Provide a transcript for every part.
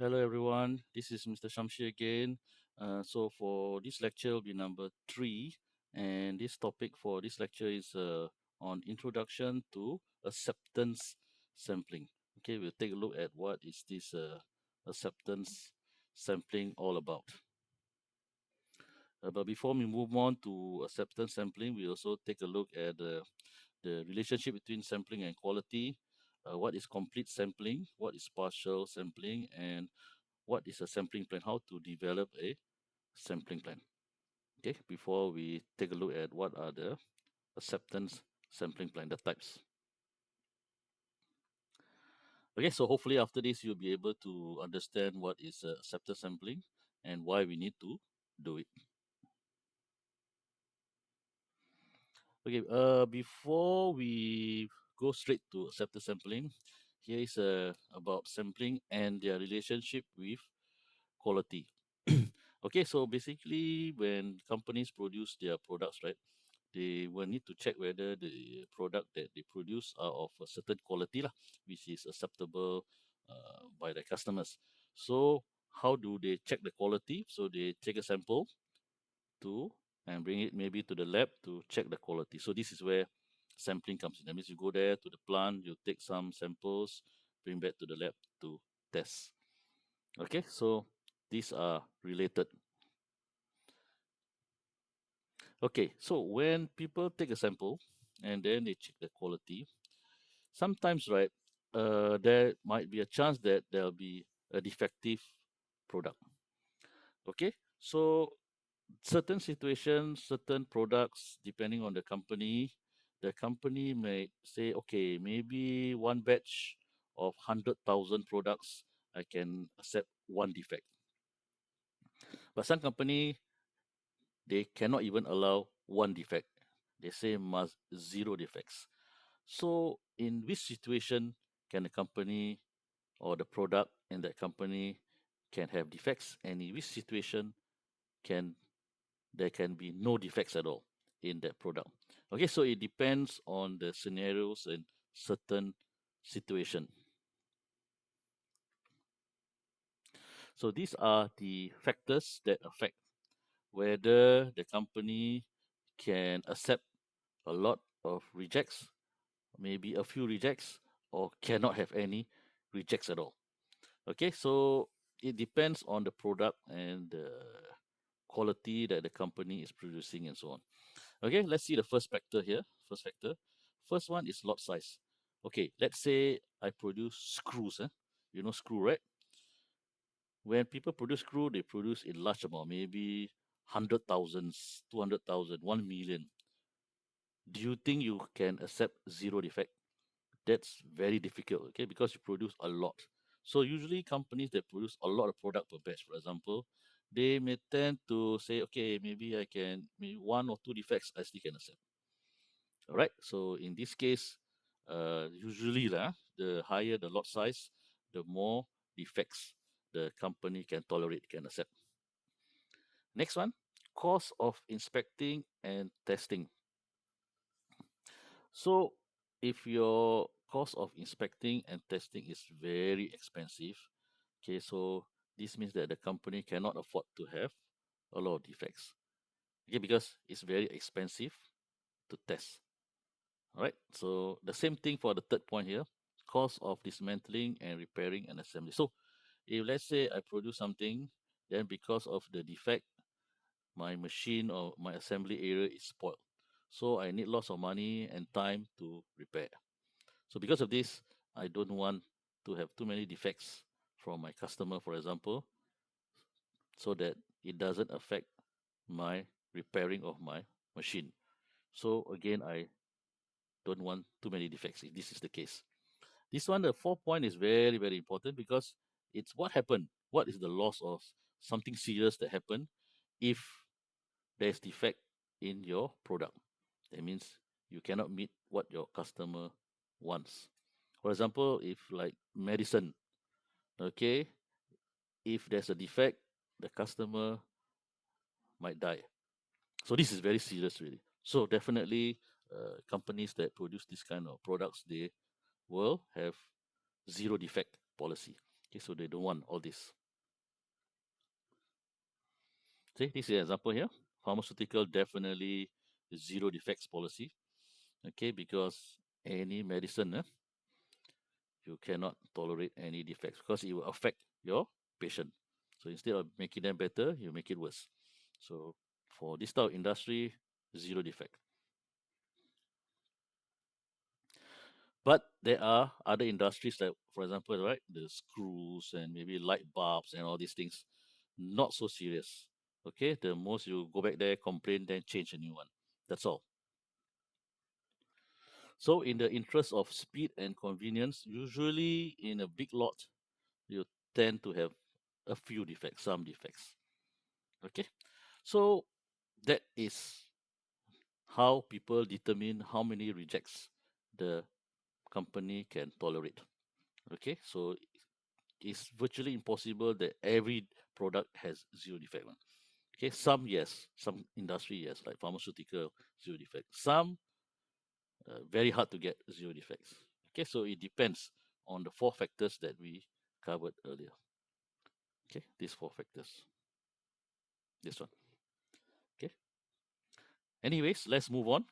Hello everyone, this is Mr. Shamshi again. So for this lecture will be number 3, and this topic for this lecture is on introduction to acceptance sampling. Okay, we'll take a look at what is this acceptance sampling all about. But before we move on to acceptance sampling, we also take a look at the relationship between sampling and quality. What is complete sampling? What is partial sampling? And what is a sampling plan, how to develop a sampling plan. Okay, before we take a look at what are the acceptance sampling plan, the types. Okay, so hopefully after this you'll be able to understand what is acceptance sampling and why we need to do it. Okay, before we go straight to acceptance sampling, here is about sampling and their relationship with quality. Okay, so basically when companies produce their products, right, they will need to check whether the product that they produce are of a certain quality lah, which is acceptable by the customers. So how do they check the quality? So they take a sample to and bring it maybe to the lab to check the quality. So this is where sampling comes in. That means you go there to the plant, you take some samples, bring back to the lab to test. Okay, so these are related. Okay, so when people take a sample and then they check the quality, sometimes, right, there might be a chance that there'll be a defective product. Okay, so certain situations, certain products, depending on the company may say, okay, maybe one batch of 100,000 products, I can accept one defect. But some company, they cannot even allow one defect. They say must zero defects. So in which situation can the company or the product in that company can have defects, and in which situation can there can be no defects at all in that product? Okay, so it depends on the scenarios and certain situation. So these are the factors that affect whether the company can accept a lot of rejects, maybe a few rejects, or cannot have any rejects at all. Okay, so it depends on the product and the quality that the company is producing and so on. Okay, let's see the first factor here. First factor. First one is lot size. Okay, let's say I produce screws. You know screw, right? When people produce screw, they produce in large amount, maybe 100,000s, 200,000, 1 million. Do you think you can accept zero defect? That's very difficult, okay, because you produce a lot. So usually companies that produce a lot of product per batch, for example, they may tend to say, okay, maybe I can, maybe one or two defects I still can accept. All right. So in this case, usually lah, the higher the lot size, the more defects the company can tolerate, can accept. Next one, cost of inspecting and testing. So if your cost of inspecting and testing is very expensive, okay, so this means that the company cannot afford to have a lot of defects. Okay, because it's very expensive to test. All right. So the same thing for the third point here, cost of dismantling and repairing and assembly. So if let's say I produce something, then because of the defect, my machine or my assembly area is spoiled. So I need lots of money and time to repair. So because of this, I don't want to have too many defects from my customer, for example, so that it doesn't affect my repairing of my machine. So again, I don't want too many defects if this is the case. This one, the 4 point is very, very important because it's what happened. What is the loss of something serious that happened if there's defect in your product? That means you cannot meet what your customer wants. For example, if like medicine, okay, if there's a defect, the customer might die. So this is very serious, really. So definitely, companies that produce this kind of products, they will have zero defect policy. Okay, so they don't want all this. See, this is an example here. Pharmaceutical definitely zero defects policy. Okay, because any medicine, you cannot tolerate any defects because it will affect your patient. So instead of making them better, you make it worse. So for this type of industry, zero defect. But there are other industries like, for example, right, the screws and maybe light bulbs and all these things, not so serious. Okay, the most you go back there, complain, then change a new one. That's all. So in the interest of speed and convenience, usually in a big lot, you tend to have a few defects, some defects. Okay, so that is how people determine how many rejects the company can tolerate. Okay, so it's virtually impossible that every product has zero defect one. Okay, some yes, some industry yes, like pharmaceutical zero defect. Some very hard to get zero defects. Okay, so it depends on the four factors that we covered earlier. Okay, these four factors. This one. Okay. Anyways, let's move on.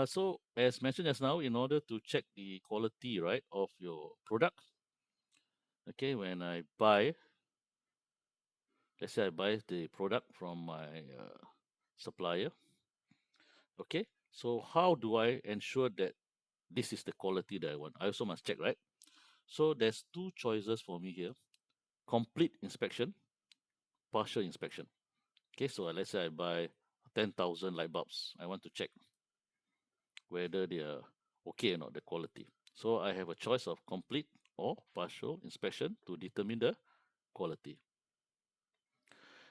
So as mentioned just now, in order to check the quality, right, of your product, okay, when I buy, let's say I buy the product from my supplier, okay, so how do I ensure that this is the quality that I want? I also must check, right? So there's two choices for me here: complete inspection, partial inspection. Okay, so let's say I buy 10,000 light bulbs. I want to check whether they are okay or not, the quality. So I have a choice of complete or partial inspection to determine the quality.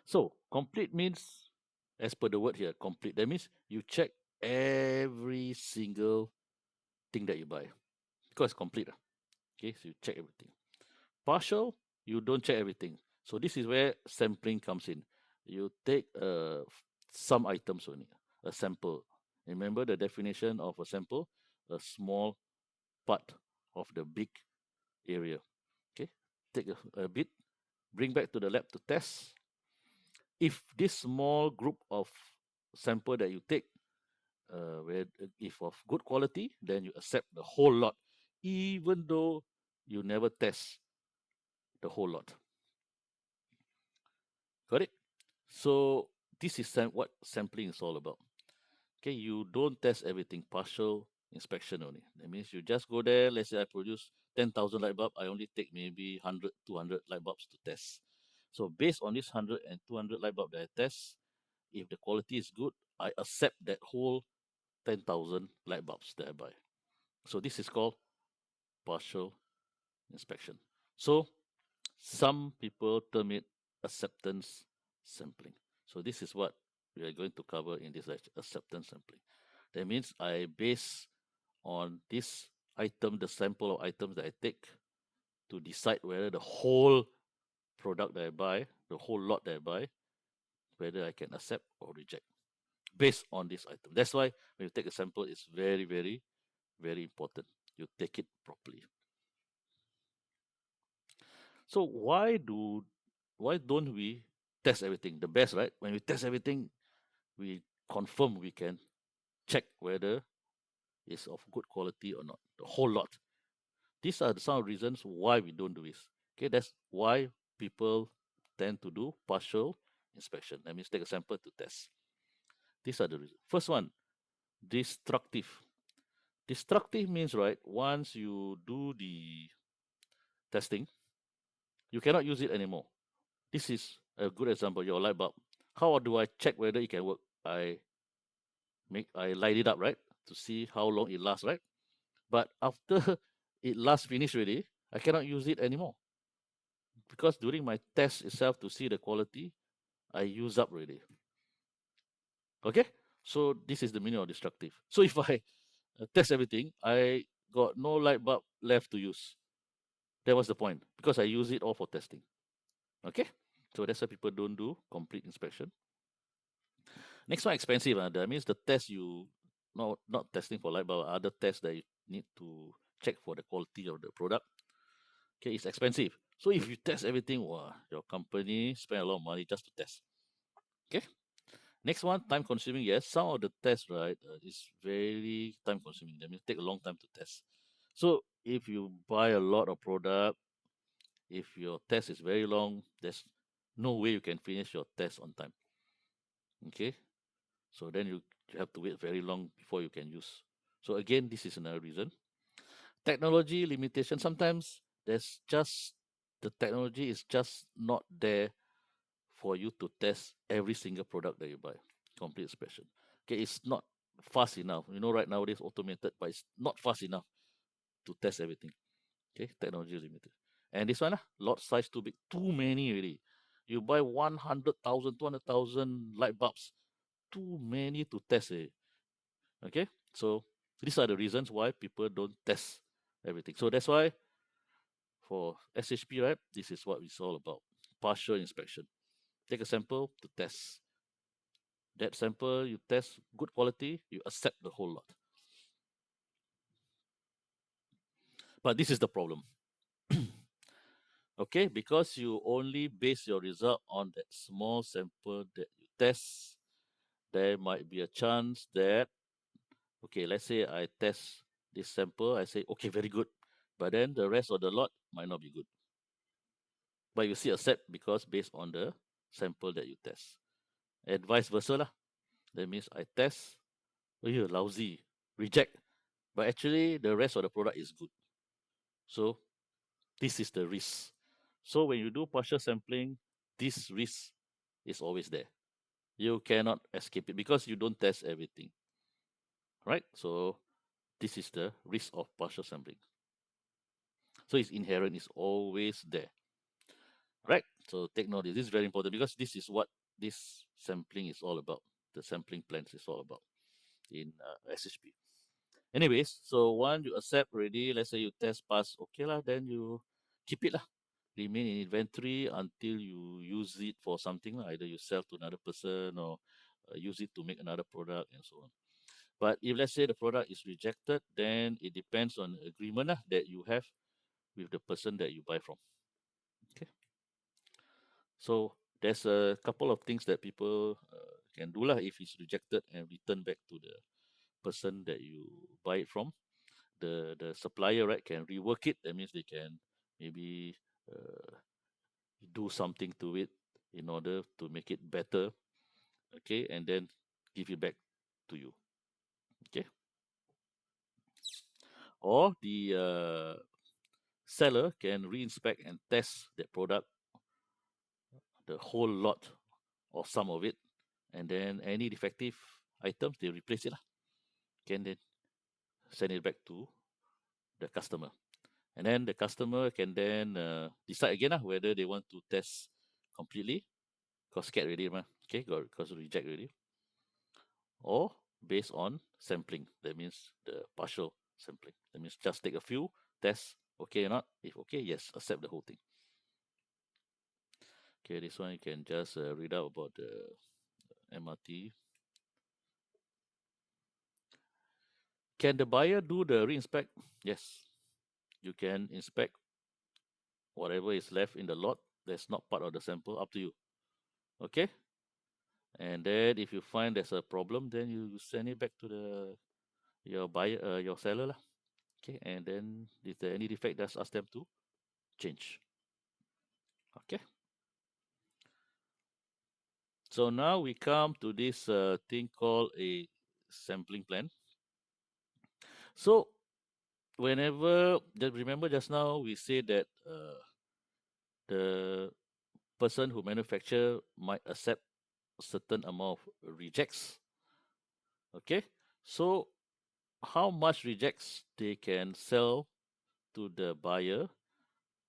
So complete means, as per the word here, complete. That means you check every single thing that you buy because it's complete. Okay, so you check everything. Partial, you don't check everything. So this is where sampling comes in. You take some items only, a sample. Remember the definition of a sample? A small part of the big area. Okay, take a bit, bring back to the lab to test. If this small group of sample that you take, where if of good quality, then you accept the whole lot, even though you never test the whole lot. Got it? So this is what sampling is all about. Okay, you don't test everything, partial inspection only. That means you just go there. Let's say I produce 10,000 light bulb. I only take maybe 100, 200 light bulbs to test. So based on this 100 and 200 light bulb that I test, if the quality is good, I accept that whole 10,000 light bulbs that I buy. So this is called partial inspection. So some people term it acceptance sampling. So this is what we are going to cover in this lecture, acceptance sampling. That means I base on this item, the sample of items that I take to decide whether the whole product that I buy, the whole lot that I buy, whether I can accept or reject based on this item. That's why when you take a sample, it's very, very, very important. You take it properly. So why don't we test everything? The best, right? When we test everything, we confirm we can check whether it's of good quality or not. The whole lot. These are some reasons why we don't do this. Okay, that's why people tend to do partial inspection. That means take a sample to test. These are the reasons. First one, destructive. Destructive means, right, once you do the testing, you cannot use it anymore. This is a good example, your light bulb. How do I check whether it can work? I light it up, right? To see how long it lasts, right? But after it lasts finish already, I cannot use it anymore. Because during my test itself to see the quality, I use up already. Okay? So this is the meaning of destructive. So if I test everything, I got no light bulb left to use. That was the point because I use it all for testing. Okay? So that's why people don't do complete inspection. Next one, expensive. That means the test you not testing for light bulb, other tests that you need to check for the quality of the product. Okay, it's expensive. So if you test everything, wow, your company spend a lot of money just to test. Okay. Next one, time consuming. Yes, some of the tests, right, is very time consuming. That means take a long time to test. So if you buy a lot of product, if your test is very long, there's no way you can finish your test on time. Okay. So then you have to wait very long before you can use. So again, this is another reason. Technology limitation. Sometimes there's just the technology is just not there for you to test every single product that you buy. Complete inspection. Okay, it's not fast enough. You know, right nowadays automated, but it's not fast enough to test everything. Okay, technology is limited. And this one, lot size too big, too many already. You buy 100,000, 200,000 light bulbs, too many to test. Okay, so these are the reasons why people don't test everything. So that's why for SHP, right, this is what it's all about. Partial inspection. Take a sample to test. That sample you test good quality, you accept the whole lot. But this is the problem. Okay, because you only base your result on that small sample that you test, there might be a chance that, okay, let's say I test this sample, I say, okay, very good. But then the rest of the lot might not be good. But you see accept because based on the sample that you test. And vice versa lah. That means I test, oh, you're lousy, reject. But actually the rest of the product is good. So this is the risk. So when you do partial sampling, this risk is always there. You cannot escape it because you don't test everything. Right? So this is the risk of partial sampling. So it's inherent, it's always there. Right? So take note, this is very important because this is what this sampling is all about. The sampling plans is all about in SHP. Anyways, so once you accept already, let's say you test pass, okay lah, then you keep it lah. Remain in inventory until you use it for something, either you sell to another person or use it to make another product and so on. But if let's say the product is rejected, then it depends on the agreement that you have with the person that you buy from. Okay. So there's a couple of things that people can do lah if it's rejected and return back to the person that you buy it from. The supplier, right, can rework it. That means they can maybe do something to it in order to make it better. Okay, and then give it back to you. Okay, or the seller can reinspect and test that product, the whole lot or some of it, and then any defective items they replace it lah. Can then send it back to the customer, and then the customer can then decide again whether they want to test completely because scared already mah. Okay, got because reject already, or based on sampling. That means the partial sampling. That means just take a few, test, okay or not. If okay, yes, accept the whole thing. Okay, this one you can just read out about the MRT. Can the buyer do the re-inspect? Yes, you can inspect whatever is left in the lot that's not part of the sample, up to you. Okay, and then if you find there's a problem, then you send it back to the your buyer, your seller lah. Okay, and then if there any defect, just ask them to change. Okay. So now we come to this thing called a sampling plan. So whenever, remember just now we said that the person who manufacture might accept a certain amount of rejects. Okay, so how much rejects they can sell to the buyer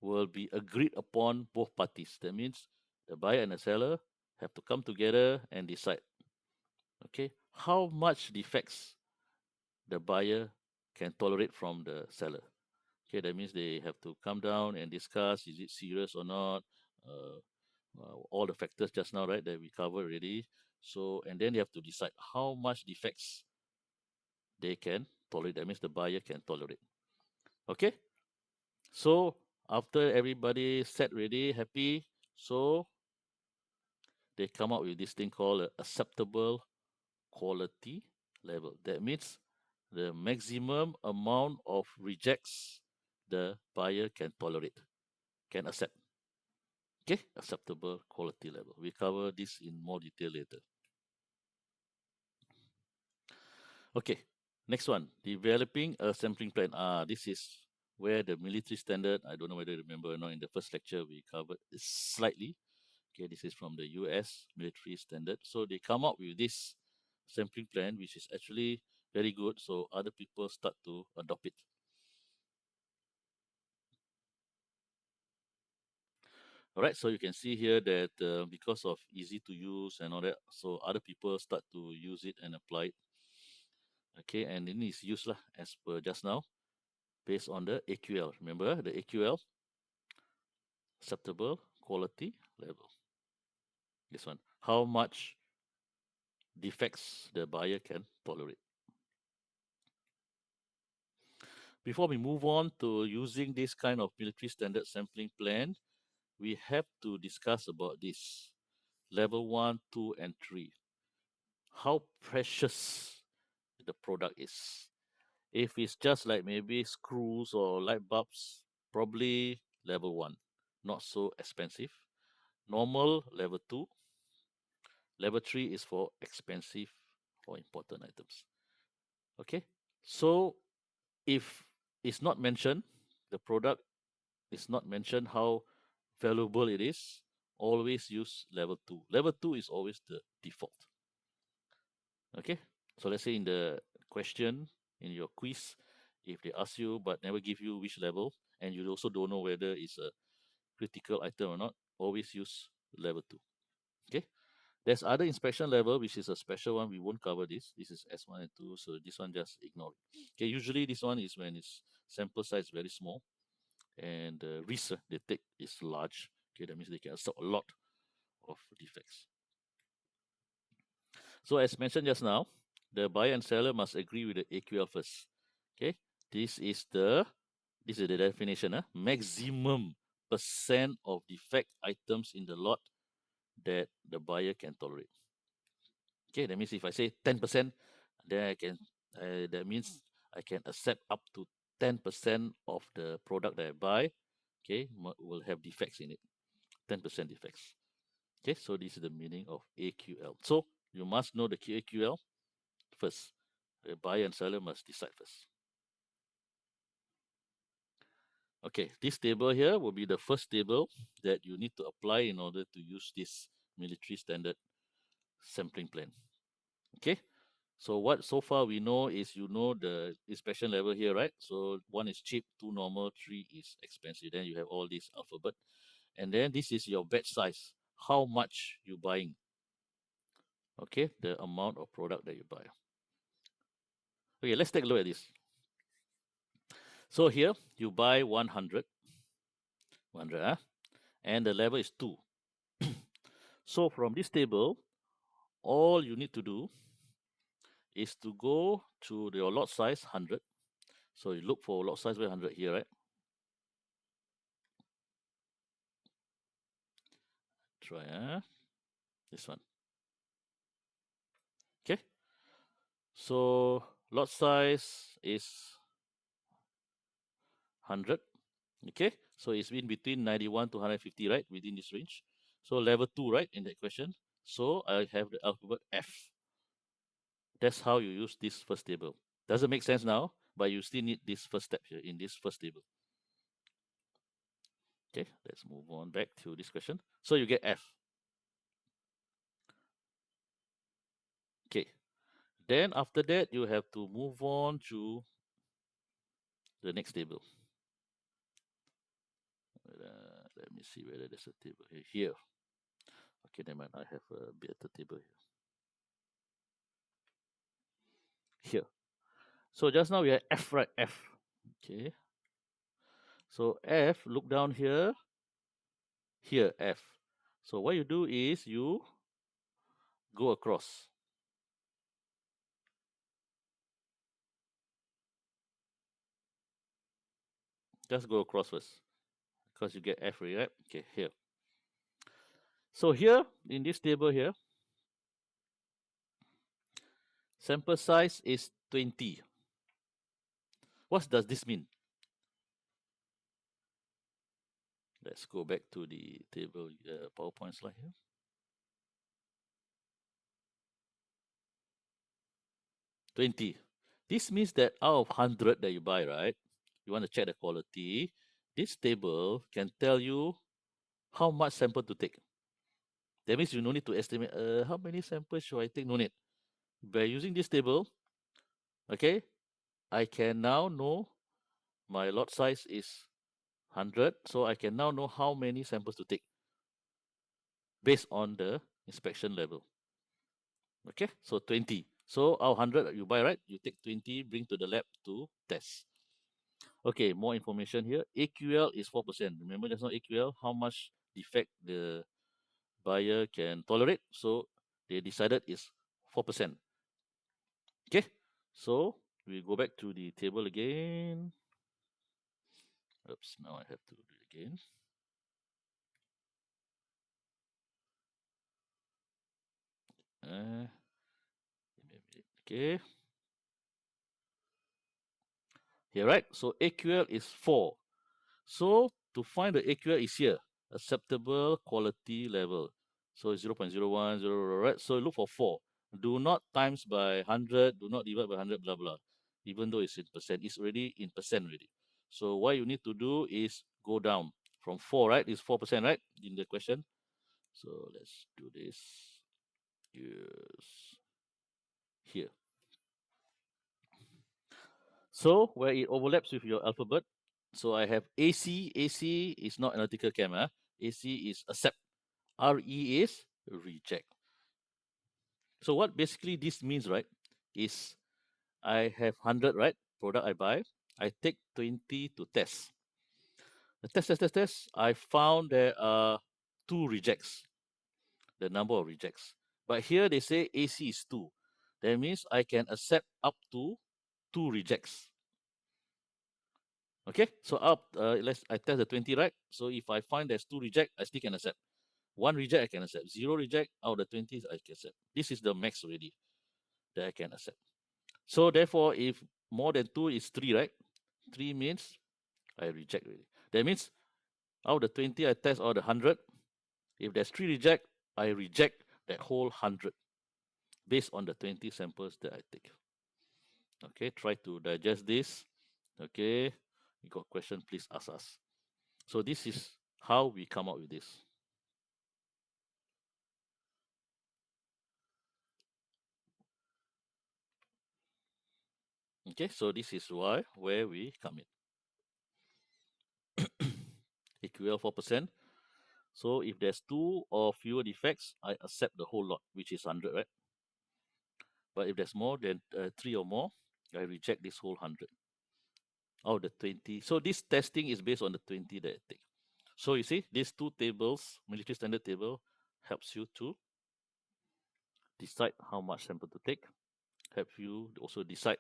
will be agreed upon both parties. That means the buyer and the seller have to come together and decide. Okay, how much defects the buyer can tolerate from the seller. Okay, that means they have to come down and discuss, is it serious or not, uh, all the factors just now, right, that we covered already. So, and then they have to decide how much defects they can tolerate. That means the buyer can tolerate. Okay, so After everybody set ready, happy, so they come up with this thing called acceptable quality level. That means the maximum amount of rejects the buyer can tolerate, can accept. Okay, acceptable quality level. We cover this in more detail later. Okay, next one, developing a sampling plan. This is where the military standard, I don't know whether you remember or not, in the first lecture we covered it slightly. Okay, this is from the US military standard. So they come up with this sampling plan, which is actually very good. So other people start to adopt it. All right, so you can see here that because of easy to use and all that, so other people start to use it and apply it. Okay, and then it's used lah as per just now, based on the AQL. Remember the AQL, acceptable quality level. This one, how much defects the buyer can tolerate. Before we move on to using this kind of military standard sampling plan, we have to discuss about this level 1, 2, and 3. How precious the product is. If it's just like maybe screws or light bulbs, probably level 1, not so expensive. Normal level 2, level 3 is for expensive or important items. Okay, so if it's not mentioned, the product is not mentioned how valuable it is, always use level 2. Level 2 is always the default. Okay, so let's say in the question in your quiz, if they ask you but never give you which level, and you also don't know whether it's a critical item or not, always use level 2. Okay, there's other inspection level, which is a special one. We won't cover this. This is S1 and 2, so this one just ignore it. Okay, usually this one is when its sample size very small and the risk they take is large. Okay, that means they can accept a lot of defects. So as mentioned just now, the buyer and seller must agree with the AQL first. Okay, this is the definition. Maximum percent of defect items in the lot that the buyer can tolerate. Okay, that means if I say 10%, then I can that means I can accept up to 10% of the product that I buy. Okay, will have defects in it. 10% defects. Okay, so this is the meaning of AQL. So you must know the AQL first. The buyer and seller must decide first. Okay, this table here will be the first table that you need to apply in order to use this military standard sampling plan. Okay, so what so far we know is you know the inspection level here, right? So 1 is cheap, 2 normal, 3 is expensive. Then you have all this alphabet. And then this is your batch size. How much you buying? Okay, the amount of product that you buy. Okay, let's take a look at this. So here you buy 100, 100, and the level is 2. So from this table, all you need to do is to go to your lot size 100. So you look for lot size 100 here, right? Try this one. Okay. So lot size is 100. Okay. So it's been between 91 to 150, right? Within this range. So level 2, right? In that question. So I have the alphabet F. That's how you use this first table. Doesn't make sense now, but you still need this first step here in this first table. Okay, let's move on back to this question. So you get F. Okay, then after that, you have to move on to the next table. Let me see whether there's a table here. Okay, never mind. I have a better table here. So just now we had F, right? F. Okay. So F, look down here. Here, F. So what you do is you go across. Just go across first. because you get F already, right? Okay, here. So here in this table here, sample size is 20. What does this mean? Let's go back to the table PowerPoint slide here. $20. This means that out of 100 that you buy, right? You want to check the quality. This table can tell you how much sample to take. That means you no need to estimate how many samples should I take. No need. By using this table, okay, I can now know my lot size is 100, so I can now know how many samples to take based on the inspection level. Okay, so 20. So out of 100 you buy, right? You take 20, bring to the lab to test. Okay, more information here. AQL is 4%. Remember there's no AQL, how much defect the buyer can tolerate. So they decided is 4%. Okay, so we go back to the table again. Oops, now I have to do it again. Okay, here, right? So AQL is 4. So to find the AQL is here, acceptable quality level. So it's 0.01, right? So look for 4. Do not times by 100, do not divide by 100, blah, blah. Even though it's in percent, it's already in percent already. So what you need to do is go down from 4, right? It's 4%, right? In the question. So let's do this. Yes. Here. So where it overlaps with your alphabet, so I have AC. AC is not analytical chem. AC is accept. RE is reject. So what basically this means, right, is I have 100, right, product I buy. I take 20 to test. The test. I found there are 2 rejects, the number of rejects. But here they say AC is 2. That means I can accept up to 2 rejects. Okay, so I test the 20, right? So if I find there's 2 reject, I still can accept. 1 reject, I can accept. 0 reject, out of the 20, I can accept. This is the max already that I can accept. So therefore, if more than 2 is 3, right? 3 means I reject already. That means out of the 20, I test all the 100. If there's 3 reject, I reject that whole 100 based on the 20 samples that I take. Okay, try to digest this. Okay, you got question, please ask us. So this is how we come up with this. Okay, so this is where we come in. AQL 4%. So if there's 2 or fewer defects, I accept the whole lot, which is 100, right? But if there's more than 3 or more, I reject this whole 100 out of the 20. So this testing is based on the 20 that I take. So you see, these 2 tables, military standard table, helps you to decide how much sample to take, help you also decide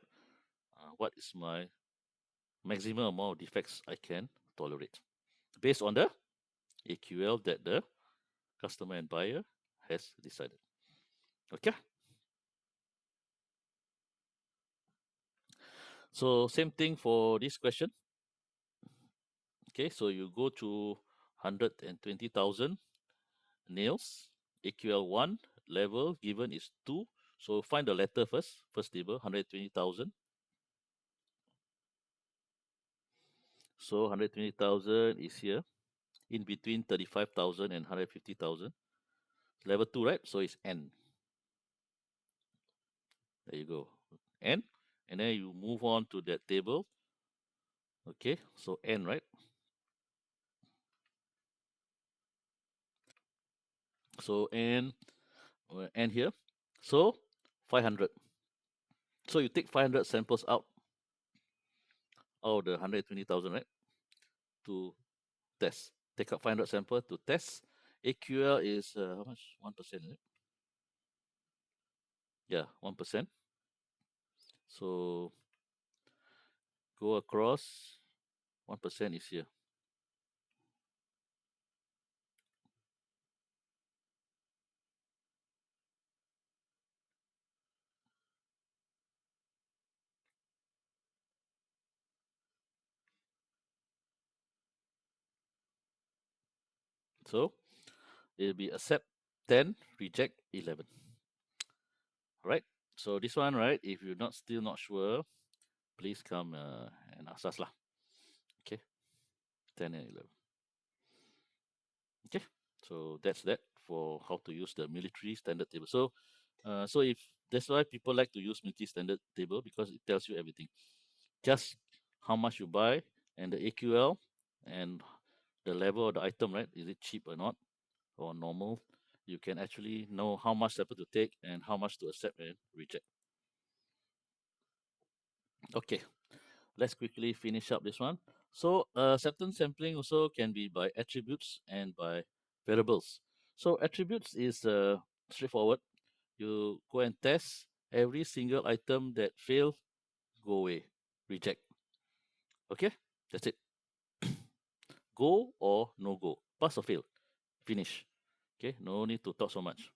what is my maximum amount of defects I can tolerate based on the AQL that the customer and buyer has decided. Okay. So same thing for this question. Okay, so you go to 120,000 nails, AQL 1 level given is 2. So find the letter first table, 120,000. So 120,000 is here, in between 35,000 and 150,000. Level 2, right? So it's N. There you go. N. And then you move on to that table. Okay, so N, right? So N here. So 500. So you take 500 samples out of the 120,000, right? To test. Take out 500 samples to test. AQL is how much? 1%, is it? Yeah, 1%. So go across. 1% is here. So it'll be accept 10, reject 11. Right. So this one, right? If you're not still not sure, please come and ask us lah. Okay, 10 and 11. Okay, so that's that for how to use the military standard table. So if that's why people like to use military standard table because it tells you everything, just how much you buy and the AQL and the level of the item, right? Is it cheap or not or normal? You can actually know how much sample to take and how much to accept and reject. Okay, let's quickly finish up this one. So acceptance sampling also can be by attributes and by variables. So attributes is straightforward. You go and test every single item that fail, go away, reject. Okay, that's it. Go or no go, pass or fail, finish. Okay, no need to talk so much.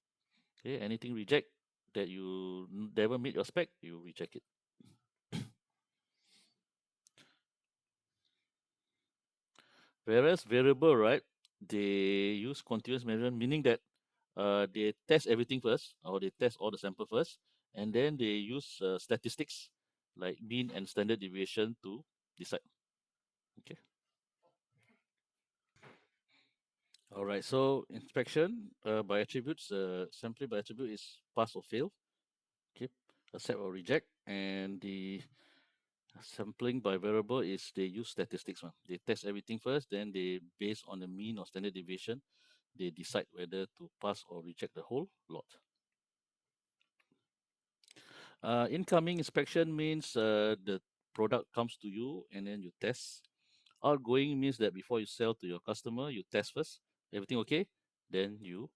Okay, anything reject that you never meet your spec, you reject it. Whereas variable, right, they use continuous measurement, meaning that they test everything first, or they test all the sample first, and then they use statistics like mean and standard deviation to decide. Okay. All right. So inspection by attributes, sampling by attribute is pass or fail. Okay. Accept or reject, and the sampling by variable is they use statistics one. They test everything first, then they based on the mean or standard deviation, they decide whether to pass or reject the whole lot. Incoming inspection means the product comes to you and then you test. Outgoing means that before you sell to your customer, you test first. Everything okay? Then you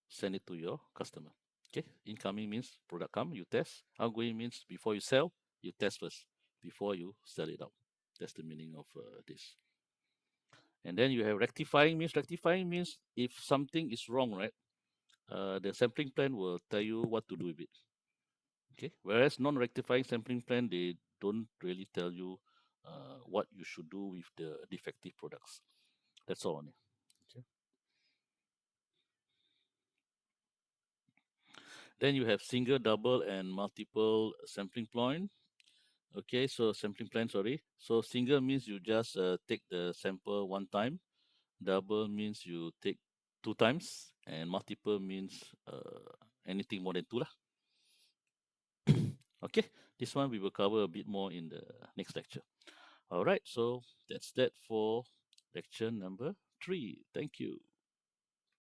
send it to your customer. Okay. Incoming means product come, you test. Outgoing means before you sell, you test first before you sell it out. That's the meaning of this. And then you have rectifying means if something is wrong, right? The sampling plan will tell you what to do with it. Okay. Whereas non-rectifying sampling plan, they don't really tell you what you should do with the defective products. That's all only. Okay. Then you have single, double, and multiple sampling point. Okay, so sampling plan, sorry. So single means you just take the sample one time. Double means you take two times, and multiple means anything more than two lah. Okay, this one we will cover a bit more in the next lecture. All right, so that's that for lecture number 3. Thank you.